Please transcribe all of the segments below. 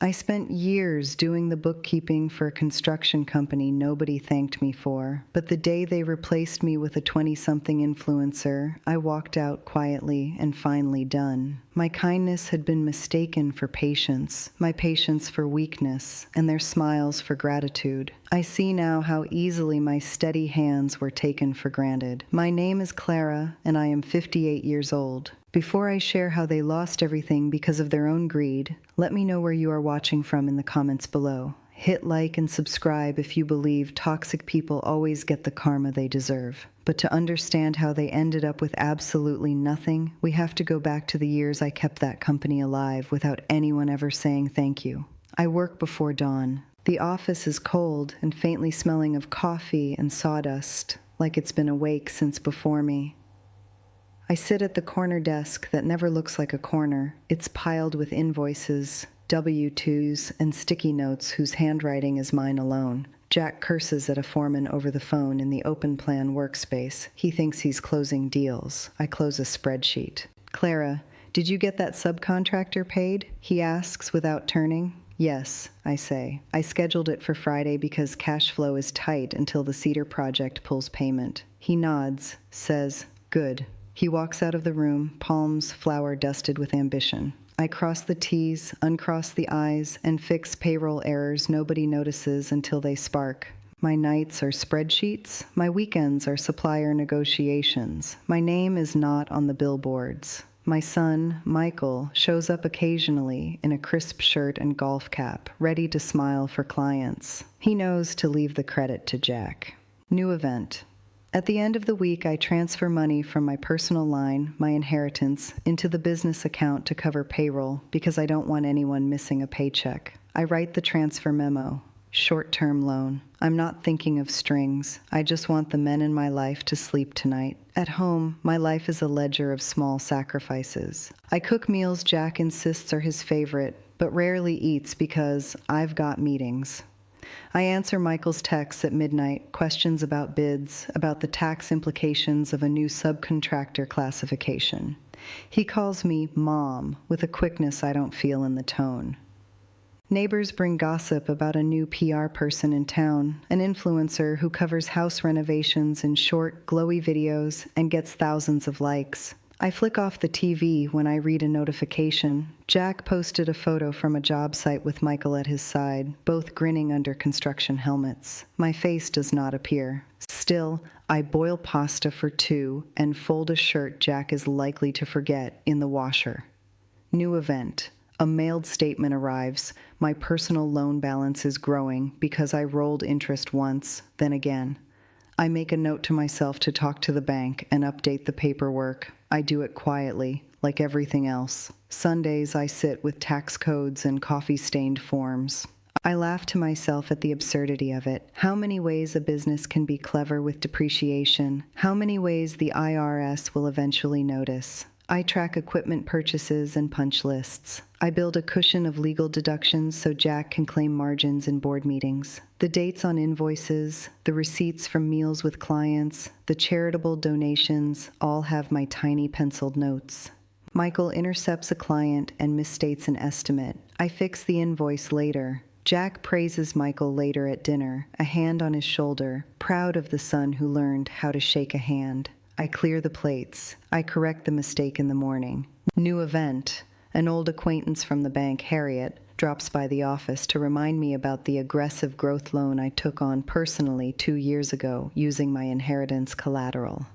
I spent years doing the bookkeeping for a construction company nobody thanked me for, but the day they replaced me with a 20-something influencer, I walked out quietly and finally done. My kindness had been mistaken for patience, my patience for weakness, and their smiles for gratitude. I see now how easily my steady hands were taken for granted. My name is Clara, and I am 58 years old. Before I share how they lost everything because of their own greed, let me know where you are watching from in the comments below. Hit like and subscribe if you believe toxic people always get the karma they deserve. But to understand how they ended up with absolutely nothing, we have to go back to the years I kept that company alive without anyone ever saying thank you. I work before dawn. The office is cold and faintly smelling of coffee and sawdust, like it's been awake since before me. I sit at the corner desk that never looks like a corner. It's piled with invoices, W-2s, and sticky notes whose handwriting is mine alone. Jack curses at a foreman over the phone in the open plan workspace. He thinks he's closing deals. I close a spreadsheet. Clara, did you get that subcontractor paid? He asks without turning. Yes, I say. I scheduled it for Friday because cash flow is tight until the Cedar project pulls payment. He nods, says, good. He walks out of the room, palms flour-dusted with ambition. I cross the T's, uncross the I's, and fix payroll errors nobody notices until they spark. My nights are spreadsheets. My weekends are supplier negotiations. My name is not on the billboards. My son, Michael, shows up occasionally in a crisp shirt and golf cap, ready to smile for clients. He knows to leave the credit to Jack. New event. At the end of the week, I transfer money from my personal line, my inheritance, into the business account to cover payroll because I don't want anyone missing a paycheck. I write the transfer memo. Short-term loan. I'm not thinking of strings. I just want the men in my life to sleep tonight. At home, my life is a ledger of small sacrifices. I cook meals Jack insists are his favorite, but rarely eats because I've got meetings. I answer Michael's texts at midnight, questions about bids, about the tax implications of a new subcontractor classification. He calls me Mom with a quickness I don't feel in the tone. Neighbors bring gossip about a new PR person in town, an influencer who covers house renovations in short, glowy videos and gets thousands of likes. I flick off the TV when I read a notification. Jack posted a photo from a job site with Michael at his side, both grinning under construction helmets. My face does not appear. Still, I boil pasta for two and fold a shirt Jack is likely to forget in the washer. New event. A mailed statement arrives. My personal loan balance is growing because I rolled interest once, then again. I make a note to myself to talk to the bank and update the paperwork. I do it quietly, like everything else. Sundays I sit with tax codes and coffee-stained forms. I laugh to myself at the absurdity of it. How many ways a business can be clever with depreciation? How many ways the IRS will eventually notice? I track equipment purchases and punch lists. I build a cushion of legal deductions so Jack can claim margins in board meetings. The dates on invoices, the receipts from meals with clients, the charitable donations all have my tiny penciled notes. Michael intercepts a client and misstates an estimate. I fix the invoice later. Jack praises Michael later at dinner, a hand on his shoulder, proud of the son who learned how to shake a hand. I clear the plates. I correct the mistake in the morning. New event. An old acquaintance from the bank, Harriet, drops by the office to remind me about the aggressive growth loan I took on personally 2 years ago using my inheritance collateral.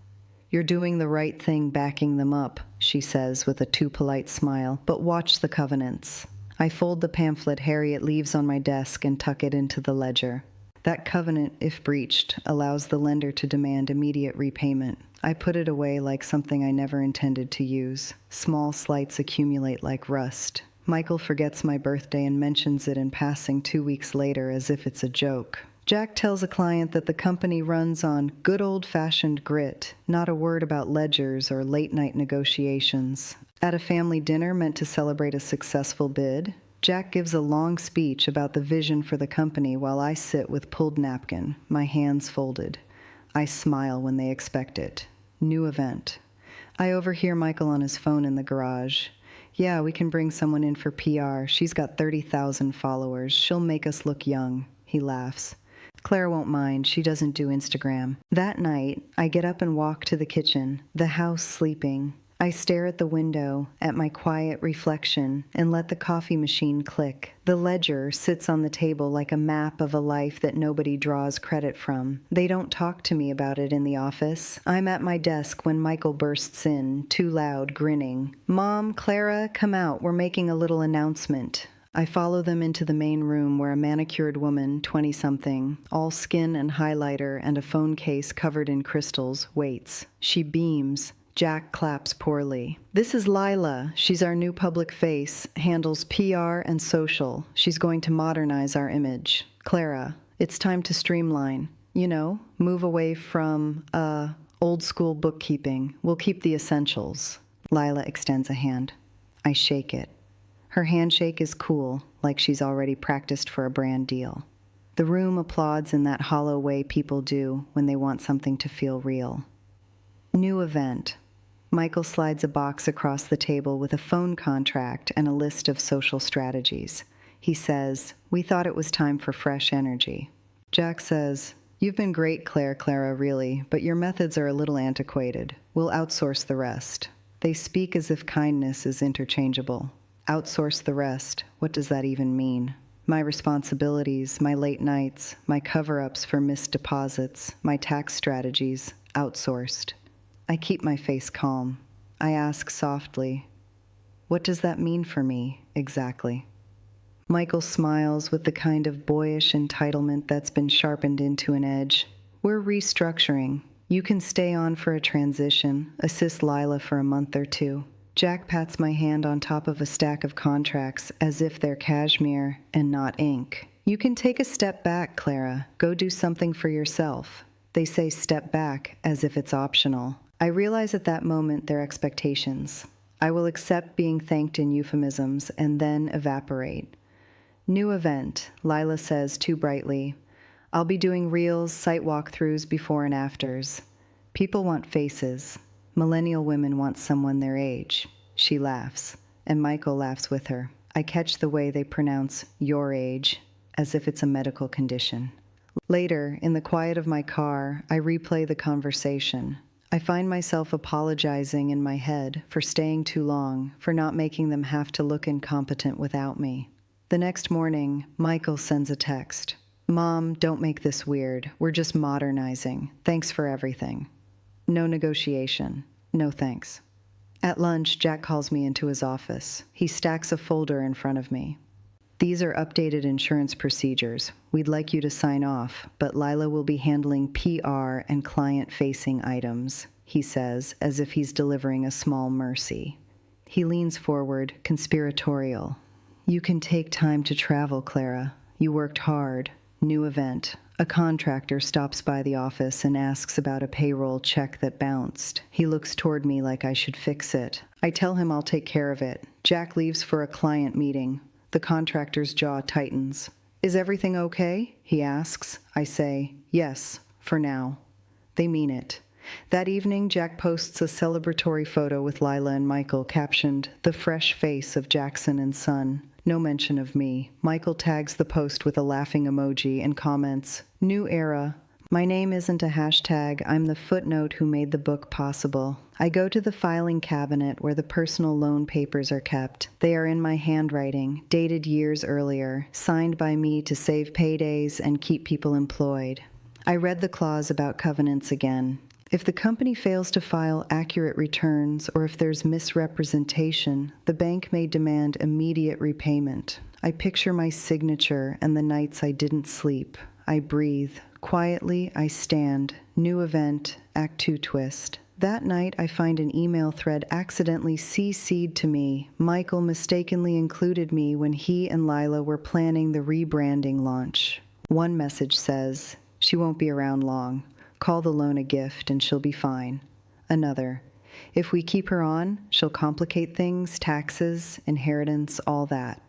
You're doing the right thing backing them up, she says with a too polite smile, but watch the covenants. I fold the pamphlet Harriet leaves on my desk and tuck it into the ledger. That covenant, if breached, allows the lender to demand immediate repayment. I put it away like something I never intended to use. Small slights accumulate like rust. Michael forgets my birthday and mentions it in passing 2 weeks later as if it's a joke. Jack tells a client that the company runs on good old-fashioned grit, not a word about ledgers or late-night negotiations. At a family dinner meant to celebrate a successful bid, Jack gives a long speech about the vision for the company while I sit with pulled napkin, my hands folded. I smile when they expect it. New event. I overhear Michael on his phone in the garage. Yeah, we can bring someone in for PR. She's got 30,000 followers. She'll make us look young. He laughs. Claire won't mind. She doesn't do Instagram. That night, I get up and walk to the kitchen, the house sleeping. I stare at the window, at my quiet reflection, and let the coffee machine click. The ledger sits on the table like a map of a life that nobody draws credit from. They don't talk to me about it in the office. I'm at my desk when Michael bursts in, too loud, grinning. "Mom, Clara, come out. We're making a little announcement." I follow them into the main room where a manicured woman, 20-something, all skin and highlighter and a phone case covered in crystals, waits. She beams. Jack claps poorly. "This is Lila. She's our new public face, handles PR and social. She's going to modernize our image. Clara, it's time to streamline. Move away from, old school bookkeeping. We'll keep the essentials." Lila extends a hand. I shake it. Her handshake is cool, like she's already practiced for a brand deal. The room applauds in that hollow way people do when they want something to feel real. New event. Michael slides a box across the table with a phone contract and a list of social strategies. He says, "We thought it was time for fresh energy." Jack says, "You've been great, Clara, really, but your methods are a little antiquated. We'll outsource the rest." They speak as if kindness is interchangeable. Outsource the rest. What does that even mean? My responsibilities, my late nights, my cover-ups for missed deposits, my tax strategies, outsourced. I keep my face calm. I ask softly, "What does that mean for me, exactly?" Michael smiles with the kind of boyish entitlement that's been sharpened into an edge. "We're restructuring. You can stay on for a transition, assist Lila for a month or two." Jack pats my hand on top of a stack of contracts as if they're cashmere and not ink. "You can take a step back, Clara. Go do something for yourself." They say step back as if it's optional. I realize at that moment their expectations. I will accept being thanked in euphemisms and then evaporate. New event, Lila says too brightly. "I'll be doing reels, site walkthroughs, before and afters. People want faces. Millennial women want someone their age." She laughs, and Michael laughs with her. I catch the way they pronounce your age, as if it's a medical condition. Later, in the quiet of my car, I replay the conversation. I find myself apologizing in my head for staying too long, for not making them have to look incompetent without me. The next morning, Michael sends a text. "Mom, don't make this weird. We're just modernizing. Thanks for everything." No negotiation. No thanks. At lunch, Jack calls me into his office. He stacks a folder in front of me. "These are updated insurance procedures. We'd like you to sign off, but Lila will be handling PR and client-facing items," he says, as if he's delivering a small mercy. He leans forward, conspiratorial. "You can take time to travel, Clara. You worked hard. New event. A contractor stops by the office and asks about a payroll check that bounced. He looks toward me like I should fix it. I tell him I'll take care of it. Jack leaves for a client meeting. The contractor's jaw tightens. "Is everything okay?" he asks. I say, "Yes, for now." They mean it. That evening, Jack posts a celebratory photo with Lila and Michael captioned, "The fresh face of Jackson and Son." No mention of me. Michael tags the post with a laughing emoji and comments, "New era. My name isn't a hashtag. I'm the footnote who made the book possible." I go to the filing cabinet where the personal loan papers are kept. They are in my handwriting, dated years earlier, signed by me to save paydays and keep people employed. I read the clause about covenants again. If the company fails to file accurate returns or if there's misrepresentation, the bank may demand immediate repayment. I picture my signature and the nights I didn't sleep. I breathe. Quietly, I stand. New event, Act 2 twist. That night, I find an email thread accidentally CC'd to me. Michael mistakenly included me when he and Lila were planning the rebranding launch. One message says, "She won't be around long. Call the loan a gift and she'll be fine." Another, "If we keep her on, she'll complicate things, taxes, inheritance, all that."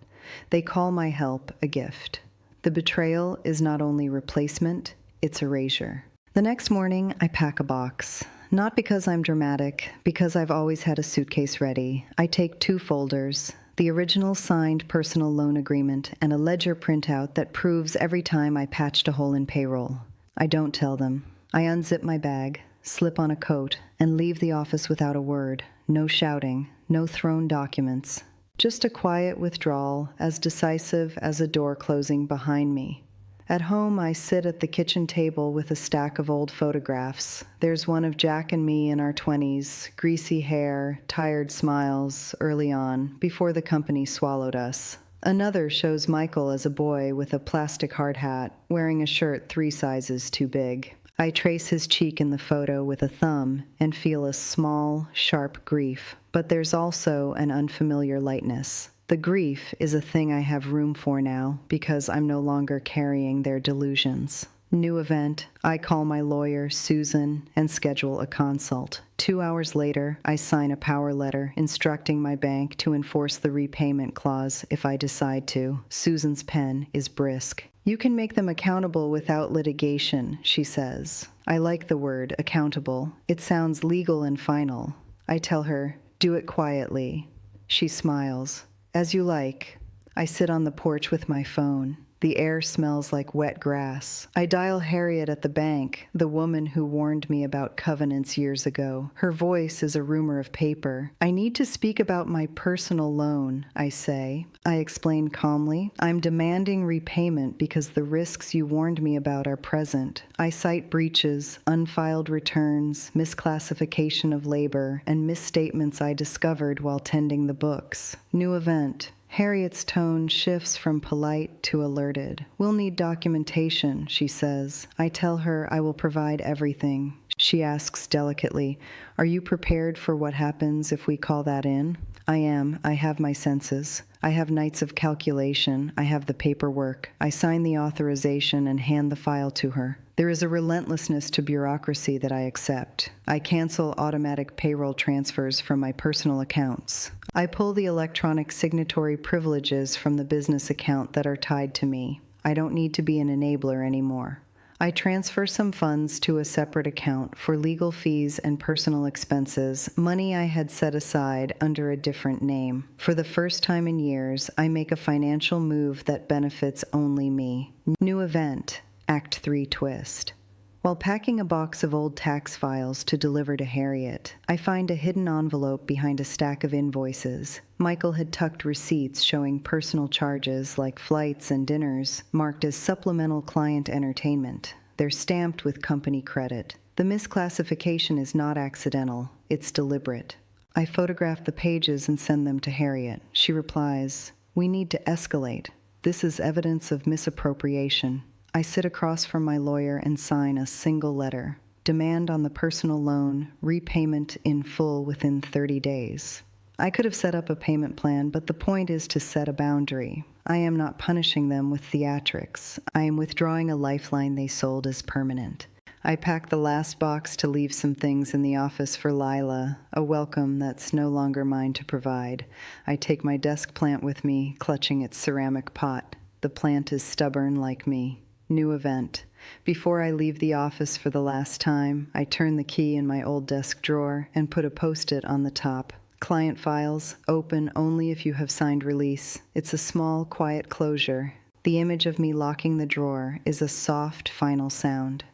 They call my help a gift. The betrayal is not only replacement, it's erasure. The next morning, I pack a box. Not because I'm dramatic, because I've always had a suitcase ready. I take 2 folders, the original signed personal loan agreement and a ledger printout that proves every time I patched a hole in payroll. I don't tell them. I unzip my bag, slip on a coat, and leave the office without a word. No shouting, no thrown documents. Just a quiet withdrawal, as decisive as a door closing behind me. At home, I sit at the kitchen table with a stack of old photographs. There's one of Jack and me in our 20s, greasy hair, tired smiles, early on, before the company swallowed us. Another shows Michael as a boy with a plastic hard hat, wearing a shirt 3 sizes too big. I trace his cheek in the photo with a thumb and feel a small, sharp grief, but there's also an unfamiliar lightness. The grief is a thing I have room for now because I'm no longer carrying their delusions. New event, I call my lawyer, Susan, and schedule a consult. 2 hours later, I sign a power letter instructing my bank to enforce the repayment clause if I decide to. Susan's pen is brisk. You can make them accountable without litigation, she says. I like the word accountable. It sounds legal and final. I tell her, do it quietly. She smiles. As you like. I sit on the porch with my phone. The air smells like wet grass. I dial Harriet at the bank, the woman who warned me about covenants years ago. Her voice is a rumor of paper. I need to speak about my personal loan, I say. I explain calmly. I'm demanding repayment because the risks you warned me about are present. I cite breaches, unfiled returns, misclassification of labor, and misstatements I discovered while tending the books. New event. Harriet's tone shifts from polite to alerted. We'll need documentation, she says. I tell her I will provide everything. She asks delicately, are you prepared for what happens if we call that in? I am. I have my senses. I have nights of calculation. I have the paperwork. I sign the authorization and hand the file to her. There is a relentlessness to bureaucracy that I accept. I cancel automatic payroll transfers from my personal accounts. I pull the electronic signatory privileges from the business account that are tied to me. I don't need to be an enabler anymore. I transfer some funds to a separate account for legal fees and personal expenses, money I had set aside under a different name. For the first time in years, I make a financial move that benefits only me. New event. Act 3 twist. While packing a box of old tax files to deliver to Harriet, I find a hidden envelope behind a stack of invoices. Michael had tucked receipts showing personal charges like flights and dinners, marked as supplemental client entertainment. They're stamped with company credit. The misclassification is not accidental, it's deliberate. I photograph the pages and send them to Harriet. She replies, "We need to escalate. This is evidence of misappropriation." I sit across from my lawyer and sign a single letter. Demand on the personal loan, repayment in full within 30 days. I could have set up a payment plan, but the point is to set a boundary. I am not punishing them with theatrics. I am withdrawing a lifeline they sold as permanent. I pack the last box to leave some things in the office for Lila, a welcome that's no longer mine to provide. I take my desk plant with me, clutching its ceramic pot. The plant is stubborn like me. New event. Before I leave the office for the last time, I turn the key in my old desk drawer and put a Post-it on the top. Client files, open only if you have signed release. It's a small, quiet closure. The image of me locking the drawer is a soft, final sound.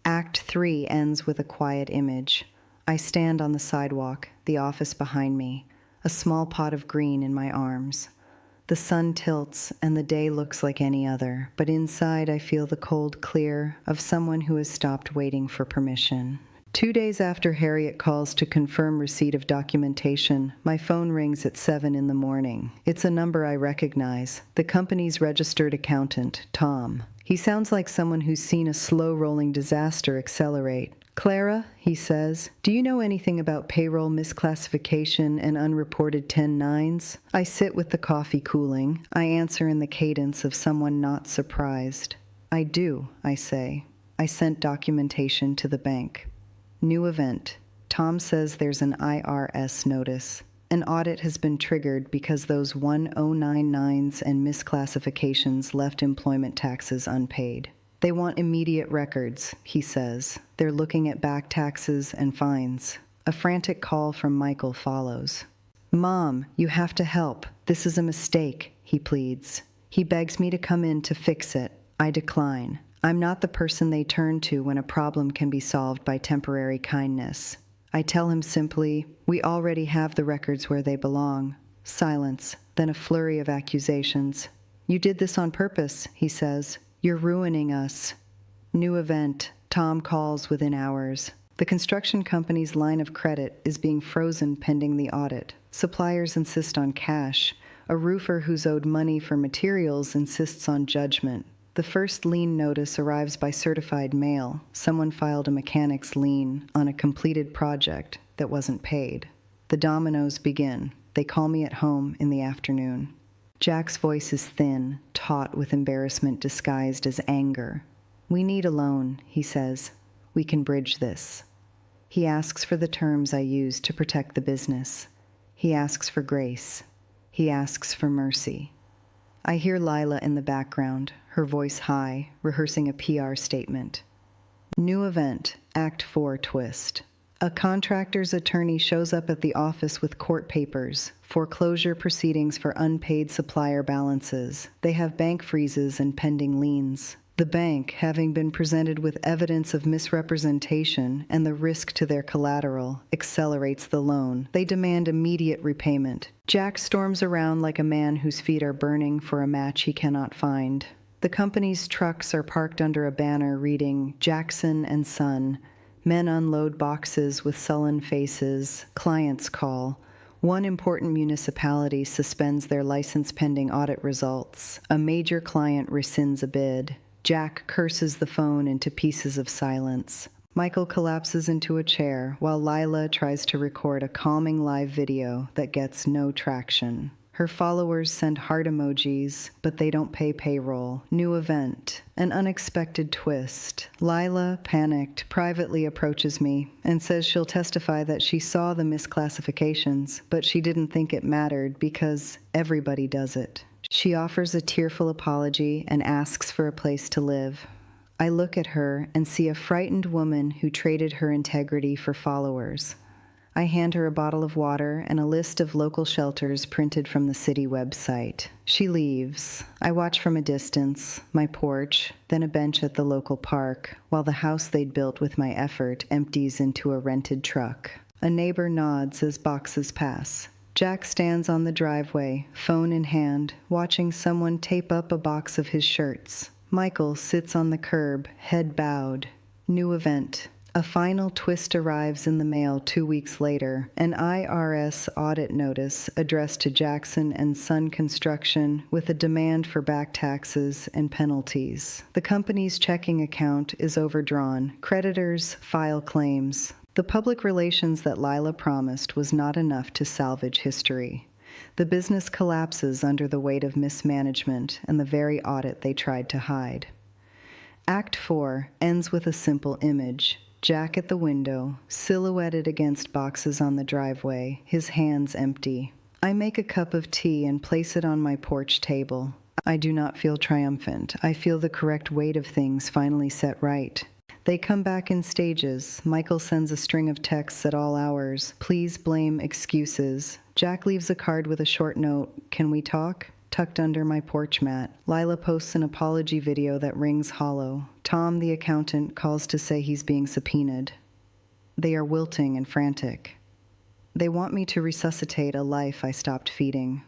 Act 3 ends with a quiet image. I stand on the sidewalk, the office behind me, a small pot of green in my arms. The sun tilts and the day looks like any other, but inside I feel the cold clear of someone who has stopped waiting for permission. 2 days after Harriet calls to confirm receipt of documentation, my phone rings at 7 in the morning. It's a number I recognize, the company's registered accountant, Tom. He sounds like someone who's seen a slow-rolling disaster accelerate. "Clara," he says, "do you know anything about payroll misclassification and unreported 10-9s? I sit with the coffee cooling. I answer in the cadence of someone not surprised. "I do," I say. "I sent documentation to the bank." New event. Tom says there's an IRS notice. An audit has been triggered because those 1099s and misclassifications left employment taxes unpaid. They want immediate records, he says. They're looking at back taxes and fines. A frantic call from Michael follows. Mom, you have to help. This is a mistake, he pleads. He begs me to come in to fix it. I decline. I'm not the person they turn to when a problem can be solved by temporary kindness. I tell him simply, we already have the records where they belong. Silence, then a flurry of accusations. You did this on purpose, he says. You're ruining us. New event. Tom calls within hours. The construction company's line of credit is being frozen pending the audit. Suppliers insist on cash. A roofer who's owed money for materials insists on judgment. The first lien notice arrives by certified mail. Someone filed a mechanic's lien on a completed project that wasn't paid. The dominoes begin. They call me at home in the afternoon. Jack's voice is thin, taut with embarrassment disguised as anger. We need a loan, he says. We can bridge this. He asks for the terms I use to protect the business. He asks for grace. He asks for mercy. I hear Lila in the background, her voice high, rehearsing a PR statement. New event, Act 4 twist. A contractor's attorney shows up at the office with court papers, foreclosure proceedings for unpaid supplier balances. They have bank freezes and pending liens. The bank, having been presented with evidence of misrepresentation and the risk to their collateral, accelerates the loan. They demand immediate repayment. Jack storms around like a man whose feet are burning for a match he cannot find. The company's trucks are parked under a banner reading, Jackson and Son. Men unload boxes with sullen faces. Clients call. One important municipality suspends their license pending audit results. A major client rescinds a bid. Jack curses the phone into pieces of silence. Michael collapses into a chair while Lila tries to record a calming live video that gets no traction. Her followers send heart emojis, but they don't pay payroll. New event. An unexpected twist. Lila, panicked, privately approaches me and says she'll testify that she saw the misclassifications, but she didn't think it mattered because everybody does it. She offers a tearful apology and asks for a place to live. I look at her and see a frightened woman who traded her integrity for followers. I hand her a bottle of water and a list of local shelters printed from the city website. She leaves. I watch from a distance, my porch, then a bench at the local park, while the house they'd built with my effort empties into a rented truck. A neighbor nods as boxes pass. Jack stands on the driveway, phone in hand, watching someone tape up a box of his shirts. Michael sits on the curb, head bowed. New event. A final twist arrives in the mail 2 weeks later, an IRS audit notice addressed to Jackson and Son Construction with a demand for back taxes and penalties. The company's checking account is overdrawn. Creditors file claims. The public relations that Lila promised was not enough to salvage history. The business collapses under the weight of mismanagement and the very audit they tried to hide. Act 4 ends with a simple image. Jack at the window, silhouetted against boxes on the driveway, his hands empty. I make a cup of tea and place it on my porch table. I do not feel triumphant. I feel the correct weight of things finally set right. They come back in stages. Michael sends a string of texts at all hours. Please blame excuses. Jack leaves a card with a short note. Can we talk? Tucked under my porch mat. Lila posts an apology video that rings hollow. Tom, the accountant, calls to say he's being subpoenaed. They are wilting and frantic. They want me to resuscitate a life I stopped feeding.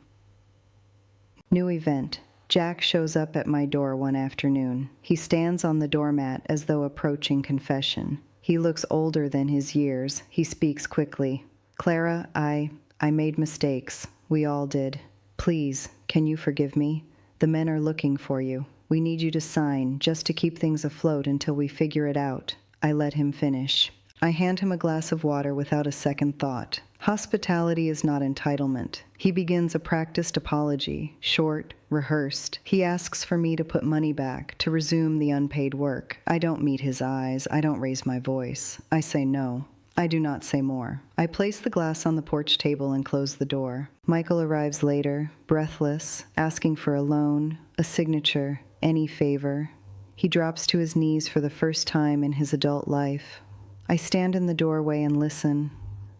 New event. Jack shows up at my door one afternoon. He stands on the doormat as though approaching confession. He looks older than his years. He speaks quickly. Clara, I made mistakes. We all did. Please, can you forgive me? The men are looking for you. We need you to sign, just to keep things afloat until we figure it out. I let him finish. I hand him a glass of water without a second thought. Hospitality is not entitlement. He begins a practiced apology, short, rehearsed. He asks for me to put money back, to resume the unpaid work. I don't meet his eyes. I don't raise my voice. I say no. I do not say more. I place the glass on the porch table and close the door. Michael arrives later, breathless, asking for a loan, a signature, any favor. He drops to his knees for the first time in his adult life. I stand in the doorway and listen.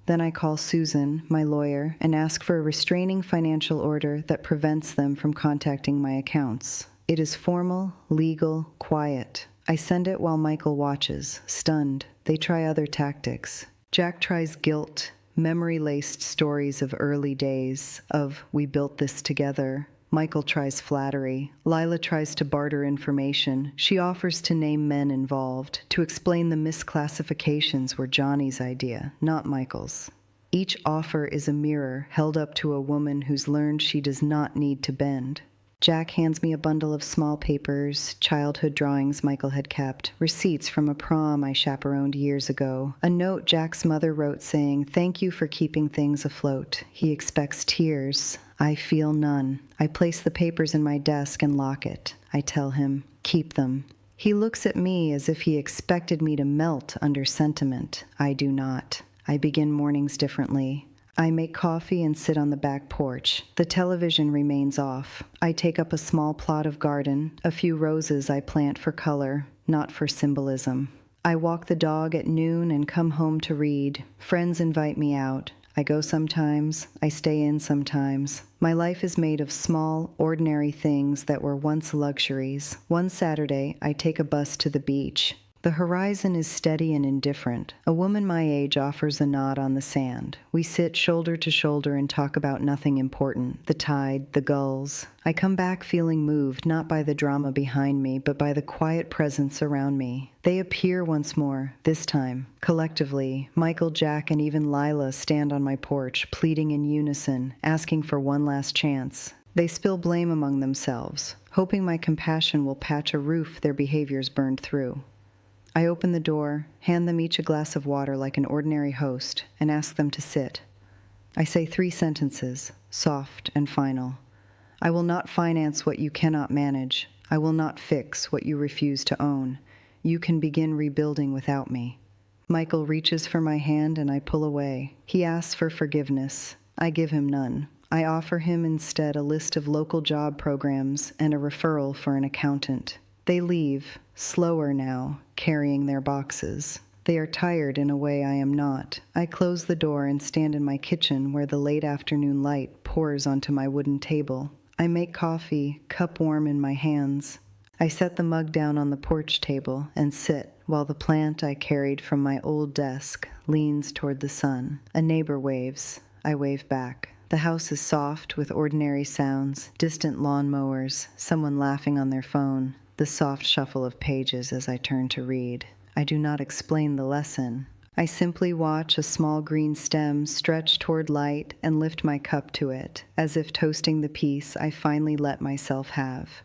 Then I call Susan, my lawyer, and ask for a restraining financial order that prevents them from contacting my accounts. It is formal, legal, quiet. I send it while Michael watches, stunned. They try other tactics. Jack tries guilt, memory-laced stories of early days, of "we built this together." Michael tries flattery. Lila tries to barter information. She offers to name men involved, to explain the misclassifications were Johnny's idea, not Michael's. Each offer is a mirror held up to a woman who's learned she does not need to bend. Jack hands me a bundle of small papers, childhood drawings Michael had kept, receipts from a prom I chaperoned years ago, a note Jack's mother wrote saying, "Thank you for keeping things afloat." He expects tears. I feel none. I place the papers in my desk and lock it. I tell him, "Keep them." He looks at me as if he expected me to melt under sentiment. I do not. I begin mornings differently. I make coffee and sit on the back porch. The television remains off. I take up a small plot of garden, a few roses I plant for color, not for symbolism. I walk the dog at noon and come home to read. Friends invite me out. I go sometimes, I stay in sometimes. My life is made of small, ordinary things that were once luxuries. One Saturday, I take a bus to the beach. The horizon is steady and indifferent. A woman my age offers a nod on the sand. We sit shoulder to shoulder and talk about nothing important, the tide, the gulls. I come back feeling moved, not by the drama behind me, but by the quiet presence around me. They appear once more, this time. Collectively, Michael, Jack, and even Lila stand on my porch, pleading in unison, asking for one last chance. They spill blame among themselves, hoping my compassion will patch a roof their behaviors burned through. I open the door, hand them each a glass of water like an ordinary host, and ask them to sit. I say 3 sentences, soft and final. I will not finance what you cannot manage. I will not fix what you refuse to own. You can begin rebuilding without me. Michael reaches for my hand and I pull away. He asks for forgiveness. I give him none. I offer him instead a list of local job programs and a referral for an accountant. They leave, slower now, carrying their boxes. They are tired in a way I am not. I close the door and stand in my kitchen where the late afternoon light pours onto my wooden table. I make coffee, cup warm in my hands. I set the mug down on the porch table and sit while the plant I carried from my old desk leans toward the sun. A neighbor waves. I wave back. The house is soft with ordinary sounds, distant lawnmowers, someone laughing on their phone. The soft shuffle of pages as I turn to read. I do not explain the lesson. I simply watch a small green stem stretch toward light and lift my cup to it, as if toasting the peace I finally let myself have.